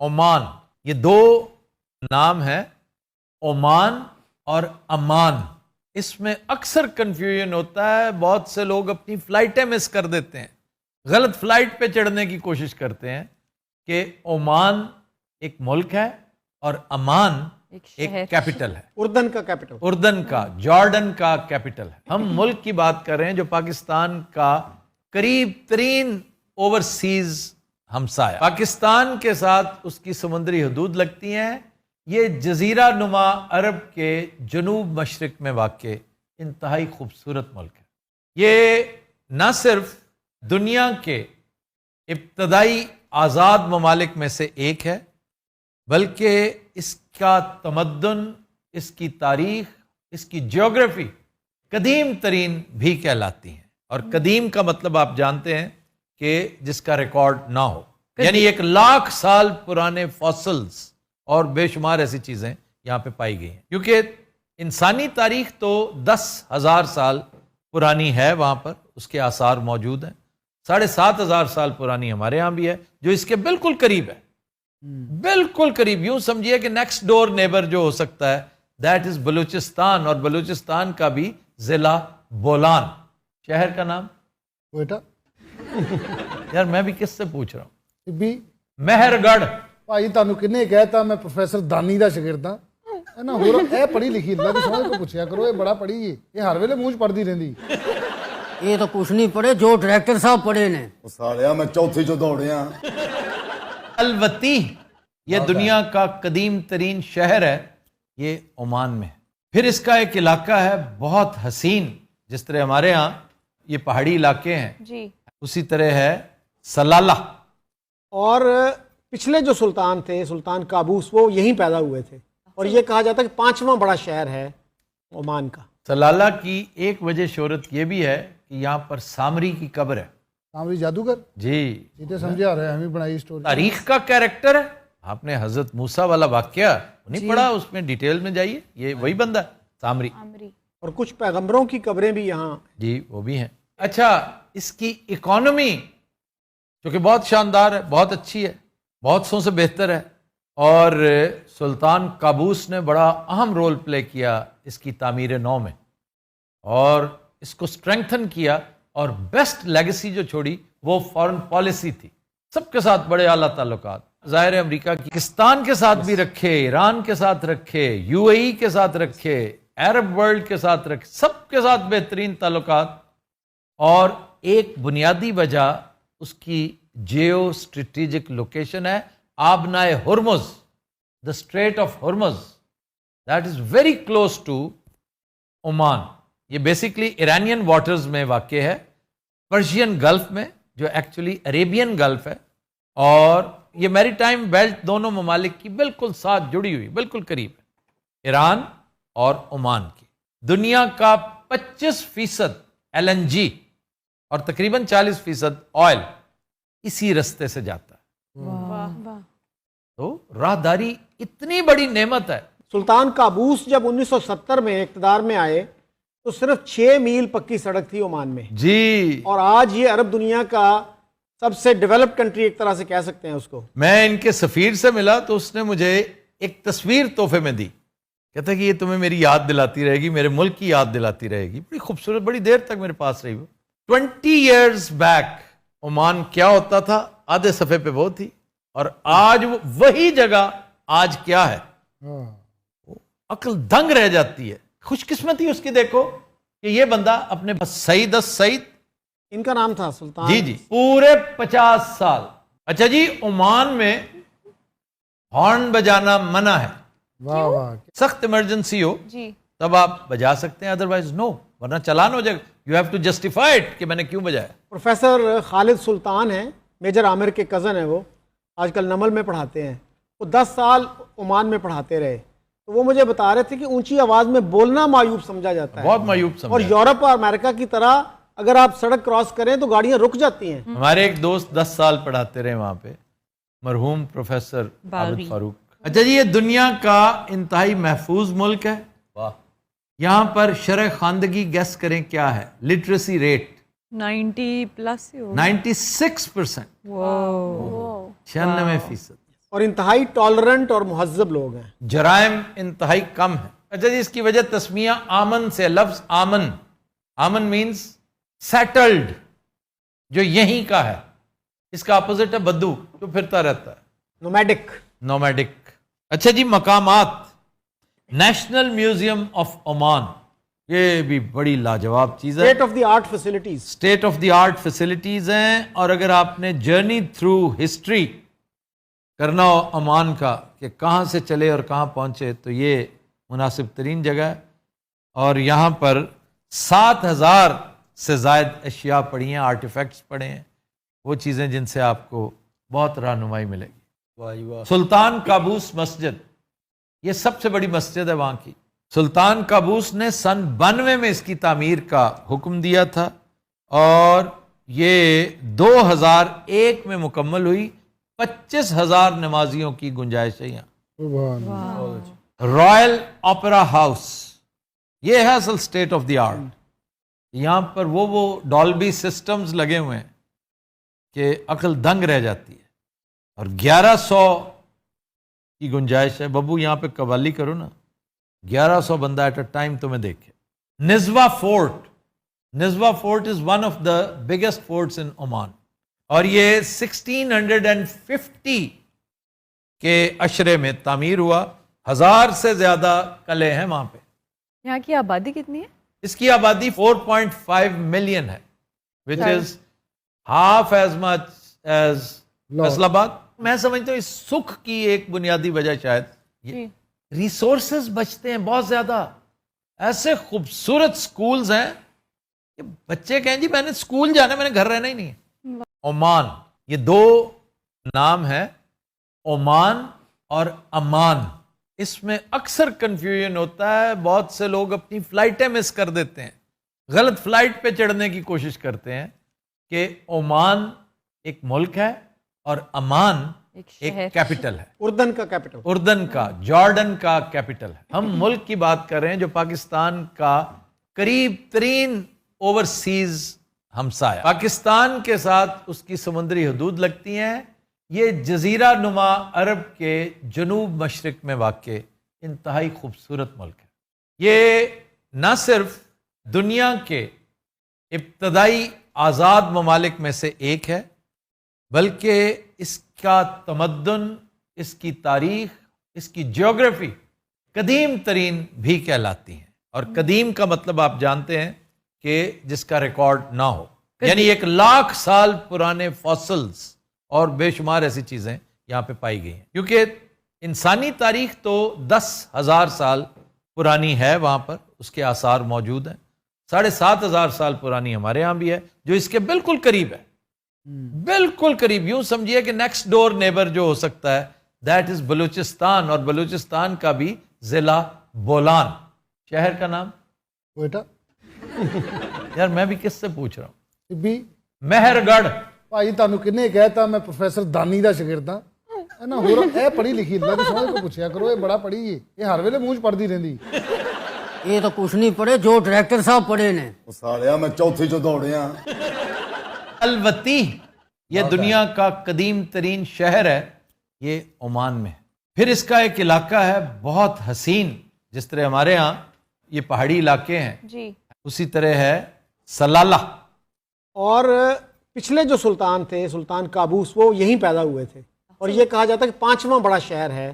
Oman, یہ دو نام ہیں، عمان اور امان. اس میں اکثر کنفیوژن ہوتا ہے، بہت سے لوگ اپنی فلائٹیں مس کر دیتے ہیں، غلط فلائٹ پہ چڑھنے کی کوشش کرتے ہیں کہ عمان ایک ملک ہے اور امان ایک کیپٹل ہے، اردن کا کیپٹل، اردن کا، جارڈن کا کیپٹل ہے. ہم ملک کی بات کر رہے ہیں جو پاکستان کا قریب ترین اوورسیز ہمسایہ، پاکستان کے ساتھ اس کی سمندری حدود لگتی ہیں. یہ جزیرہ نما عرب کے جنوب مشرق میں واقع انتہائی خوبصورت ملک ہے. یہ نہ صرف دنیا کے ابتدائی آزاد ممالک میں سے ایک ہے، بلکہ اس کا تمدن، اس کی تاریخ، اس کی جیوگرافی قدیم ترین بھی کہلاتی ہیں. اور قدیم کا مطلب آپ جانتے ہیں کہ جس کا ریکارڈ نہ ہو، یعنی 1,00,000 سال پرانے فاسلز اور بے شمار ایسی چیزیں یہاں پہ پائی گئی ہیں. کیونکہ انسانی تاریخ تو 10,000 سال پرانی ہے، وہاں پر اس کے آثار موجود ہیں. 7,500 سال پرانی ہمارے ہاں بھی ہے جو اس کے بالکل قریب ہے، بالکل قریب. یوں سمجھیے کہ نیکسٹ ڈور نیبر جو ہو سکتا ہے دیٹ از بلوچستان، اور بلوچستان کا بھی ضلع بولان. شہر کا نام کوئٹہ. یار میں بھی کس سے پوچھ رہا ہوں؟ بھی مہر گڑھ. بھائی تانوں کنے کہتا میں پروفیسر دانی دا شاگرد ہاں ہے نا. ہور اے پڑھی لکھی اللہ دی سمجھ کو پوچھیا کرو، اے بڑا پڑھی یہ ہر ویلے منہ پڑھدی رہندی. یہ تو کچھ نہیں پڑھے جو ڈائریکٹر صاحب پڑھے نے. سالیا میں چوتھی جو دوڑیا. الوتی یہ دنیا کا قدیم ترین شہر ہے، یہ عمان میں. پھر اس کا ایک علاقہ ہے بہت حسین، جس طرح ہمارے ہاں یہ پہاڑی علاقے ہیں جی، اسی طرح ہے سلالہ. اور پچھلے جو سلطان تھے، سلطان قابوس، وہ یہیں پیدا ہوئے تھے. اور یہ کہا جاتا ہے کہ 5واں بڑا شہر ہے عمان کا. سلالہ کی ایک وجہ شہرت یہ بھی ہے کہ یہاں پر سامری کی قبر ہے. سامری جادوگر جی، سیدھے سمجھا رہے ہیں، ہمیں بنائی سٹوری. تاریخ کا کیریکٹر ہے. آپ نے حضرت موسیٰ والا واقعہ نہیں پڑھا؟ اس میں ڈیٹیل میں جائیے، یہ وہی بندہ ہے سامری. اور کچھ پیغمبروں کی قبریں بھی یہاں جی وہ بھی ہیں. اچھا، اس کی اکانومی جو کہ بہت شاندار ہے، بہت اچھی ہے، بہت سو سے بہتر ہے. اور سلطان قابوس نے بڑا اہم رول پلے کیا اس کی تعمیر نو میں، اور اس کو اسٹرینگتھن کیا. اور بیسٹ لیگیسی جو چھوڑی وہ فارن پالیسی تھی. سب کے ساتھ بڑے اعلیٰ تعلقات، ظاہر ہے امریکہ کی، پاکستان کے ساتھ بھی رکھے، ایران کے ساتھ رکھے، یو اے ای کے ساتھ رکھے، عرب ورلڈ کے ساتھ رکھے، سب کے ساتھ بہترین تعلقات. اور ایک بنیادی وجہ اس کی جیو اسٹریٹجک لوکیشن ہے، آبنائے Hormuz, the strait of Hormuz, that is very close to Oman. یہ بیسیکلی ایرانین واٹرز میں واقع ہے، پرشین گلف میں جو ایکچولی عریبین گلف ہے. اور یہ میری ٹائم بیلٹ دونوں ممالک کی بالکل ساتھ جڑی ہوئی، بالکل قریب ہے، ایران اور عمان کی. دنیا کا 25% LNG اور تقریباً 40% آئل اسی رستے سے جاتا ہے. تو راہداری اتنی بڑی نعمت ہے. سلطان قابوس جب 1970 میں اقتدار میں آئے تو صرف 6 میل پکی سڑک تھی عمان میں. جی، اور آج یہ عرب دنیا کا سب سے ڈیولپ کنٹری ایک طرح سے کہہ سکتے ہیں اس کو. میں ان کے سفیر سے ملا تو اس نے مجھے ایک تصویر تحفے میں دی. کہتا ہے کہ یہ تمہیں میری یاد دلاتی رہے گی، میرے ملک کی یاد دلاتی رہے گی. بڑی خوبصورت، بڑی دیر تک میرے پاس رہی. وہ 20 years بیک عمان کیا ہوتا تھا آدھے صفحے پہ وہ تھی، اور آج وہی جگہ آج کیا ہے، عقل دنگ رہ جاتی ہے. خوش قسمتی اس کی دیکھو کہ یہ بندہ اپنے سعید السعید، ان کا نام تھا سلطان. جی پورے 50 سال. اچھا جی، عمان میں ہارن بجانا منع ہے. واہ واہ. سخت ایمرجنسی ہو جی تب آپ بجا سکتے ہیں، ادروائز نو، ورنہ چلان ہو جائے گا. You have to justify it کہ میں نے کیوں بجایا. پروفیسر خالد سلطان ہیں، میجر عامر کے کزن ہیں، وہ آج کل نمل میں پڑھاتے ہیں. وہ 10 سال عمان میں پڑھاتے رہے. تو وہ مجھے بتا رہے تھے کہ اونچی آواز میں بولنا معیوب سمجھا جاتا ہے، بہت معیوب اور سمجھا. یورپ اور امریکہ کی طرح اگر آپ سڑک کراس کریں تو گاڑیاں رک جاتی ہیں. ہمارے ایک دوست 10 سال پڑھاتے رہے وہاں پہ، مرحوم پروفیسر عابد فاروق. اچھا جی، یہ دنیا کا انتہائی محفوظ ملک ہے. واہ. یہاں پر شرح خواندگی گیس کریں کیا ہے، لٹریسی ریٹ 90+ 96%، 96%. اور انتہائی ٹالرنٹ اور مہذب لوگ ہیں. جرائم انتہائی کم ہے. اچھا جی، اس کی وجہ تسمیہ آمن سے، لفظ آمن، آمن مینز سیٹلڈ، جو یہیں کا ہے. اس کا اپوزٹ ہے بدو، جو پھرتا رہتا ہے، نومیڈک. نومیڈک. اچھا جی، مقامات. نیشنل میوزیم آف عمان، یہ بھی بڑی لاجواب چیز ہے. State of the art facilities. State of the art facilities ہیں. اور اگر آپ نے جرنی تھرو ہسٹری کرنا ہو عمان کا، کہ کہاں سے چلے اور کہاں پہنچے، تو یہ مناسب ترین جگہ ہے. اور یہاں پر 7,000 سے زائد اشیاء پڑھی ہیں، آرٹیفیکٹس پڑھے ہیں، وہ چیزیں جن سے آپ کو بہت رہنمائی ملے گی. سلطان قابوس مسجد، یہ سب سے بڑی مسجد ہے وہاں کی. سلطان قابوس نے سن 92 میں اس کی تعمیر کا حکم دیا تھا، اور یہ 2001 میں مکمل ہوئی. 25,000 نمازیوں کی گنجائش ہے یہاں. سبحان اللہ. رائل اوپرا ہاؤس، یہ ہے اصل اسٹیٹ آف دی آرٹ. یہاں پر وہ ڈالبی سسٹمز لگے ہوئے ہیں کہ عقل دنگ رہ جاتی ہے. اور 1100 کی گنجائش ہے. ببو یہاں پہ قوالی کرو نا، 1100 بندہ ایٹ اے ٹائم تمہیں دیکھے. Nizwa fort, Nizwa fort is one of the biggest forts in Oman, اور یہ 1650 کے عشرے میں تعمیر ہوا. 1000 سے زیادہ قلعے ہیں وہاں پہ. یہاں کی آبادی کتنی ہے؟ اس کی آبادی 4.5 ملین ہے، which is half as much as Faisal آباد. میں سمجھتا ہوں اس سکھ کی ایک بنیادی وجہ شاید یہ ریسورسز بچتے ہیں بہت زیادہ. ایسے خوبصورت سکولز ہیں کہ بچے کہیں جی میں نے سکول جانا ہے، میں نے گھر رہنا ہی نہیں ہے. عمان، یہ دو نام ہے، عمان اور امان. اس میں اکثر کنفیوژن ہوتا ہے. بہت سے لوگ اپنی فلائٹیں مس کر دیتے ہیں، غلط فلائٹ پہ چڑھنے کی کوشش کرتے ہیں کہ عمان ایک ملک ہے اور امان ایک کیپٹل ہے. اردن کا کیپٹل، اردن کا، جارڈن کا کیپٹل ہے. ہم ملک کی بات کر رہے ہیں جو پاکستان کا قریب ترین اوورسیز ہمسایہ. پاکستان کے ساتھ اس کی سمندری حدود لگتی ہیں. یہ جزیرہ نما عرب کے جنوب مشرق میں واقع انتہائی خوبصورت ملک ہے. یہ نہ صرف دنیا کے ابتدائی آزاد ممالک میں سے ایک ہے، بلکہ اس کا تمدن، اس کی تاریخ، اس کی جیوگرافی قدیم ترین بھی کہلاتی ہیں. اور قدیم کا مطلب آپ جانتے ہیں کہ جس کا ریکارڈ نہ ہو، یعنی 1,00,000 سال پرانے فاسلز اور بے شمار ایسی چیزیں یہاں پہ پائی گئی ہیں. کیونکہ انسانی تاریخ تو 10,000 سال پرانی ہے، وہاں پر اس کے آثار موجود ہیں. 7,500 سال پرانی ہمارے ہاں بھی ہے، جو اس کے بالکل قریب ہے. بالکل قریب، یوں سمجھیے کہ نیکسٹ ڈور نیبر جو ہو سکتا ہے دیٹ از بلوچستان. اور بلوچستان کا بھی ضلع بولان، شہر کا نام کوئٹہ. یار میں بھی کس سے پوچھ رہا ہوں، بھی مہر گڑھ. ਭਾਈ ਤੁਹਾਨੂੰ ਕਿੰਨੇ ਕਹਿਤਾ ਮੈਂ ਪ੍ਰੋਫੈਸਰ ਦਾਨੀ ਦਾ ਸ਼ਾਗਿਰਦ ਹਾਂ, ਹੈ ਨਾ. ਹੋਰ ਇਹ ਪੜ੍ਹੀ ਲਿਖੀ ਅੱਲਾ ਦੀ ਸਮਝ ਕੋ ਪੁੱਛਿਆ ਕਰੋ, ਇਹ ਬੜਾ ਪੜ੍ਹੀ ਏ, ਇਹ ਹਰ ਵੇਲੇ ਮੂੰਹ 'ਚ ਪੜ੍ਹਦੀ ਰਹਿੰਦੀ. یہ تو کچھ نہیں پڑھے جو ڈائریکٹر صاحب پڑھے نے. ਉਹ ਸਾਲਿਆ ਮੈਂ ਚੌਥੀ ਚੋਂ ਦੌੜਿਆ. الوتی، یہ دنیا کا قدیم ترین شہر ہے، یہ عمان میں. پھر اس کا ایک علاقہ ہے بہت حسین، جس طرح ہمارے ہاں یہ پہاڑی علاقے ہیں جی، اسی طرح ہے سلالہ. اور پچھلے جو سلطان تھے، سلطان قابوس، وہ یہیں پیدا ہوئے تھے. اور یہ کہا جاتا ہے کہ 5واں بڑا شہر ہے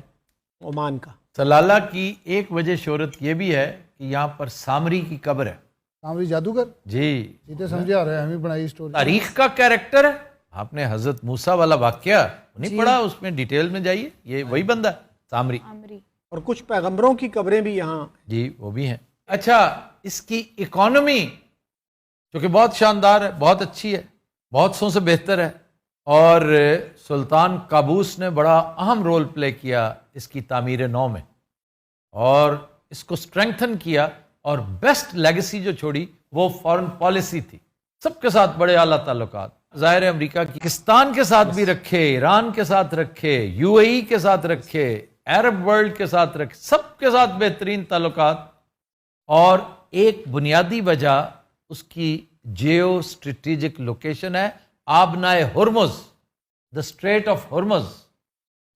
عمان کا. سلالہ کی ایک وجہ شہرت یہ بھی ہے کہ یہاں پر سامری کی قبر ہے. ਸਾਮਰੀ ਜਾਦੂਗਰ جی، ਇਹ ਤੇ ਸਮਝਾ ਰਿਹਾ ਐਵੇਂ ਬਣਾਈ سٹوری. تاریخ کا کیریکٹر ہے. آپ نے حضرت موسیٰ والا واقعہ نہیں پڑھا؟ اس میں ڈیٹیل میں جائیے، یہ وہی بندہ ہے سامری. اور کچھ پیغمبروں کی قبریں بھی یہاں. جی وہ بھی ہیں. اچھا، اس کی اکانومی جو کہ بہت شاندار ہے، بہت اچھی ہے، بہت سو سے بہتر ہے. اور سلطان قابوس نے بڑا اہم رول پلے کیا اس کی تعمیر نو میں، اور اس کو اسٹرینگتھن کیا. اور بیسٹ لیگیسی جو چھوڑی وہ فارن پالیسی تھی. سب کے ساتھ بڑے اعلیٰ تعلقات، ظاہر ہے امریکہ کی، پاکستان کے ساتھ بھی رکھے، ایران کے ساتھ رکھے، UAE کے ساتھ رکھے، عرب ورلڈ کے ساتھ رکھے، سب کے ساتھ بہترین تعلقات. اور ایک بنیادی وجہ اس کی جیو اسٹریٹجک لوکیشن ہے، آبنائے Hormuz, the strait of Hormuz.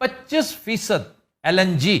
25% LNG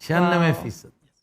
96%.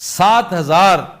7,000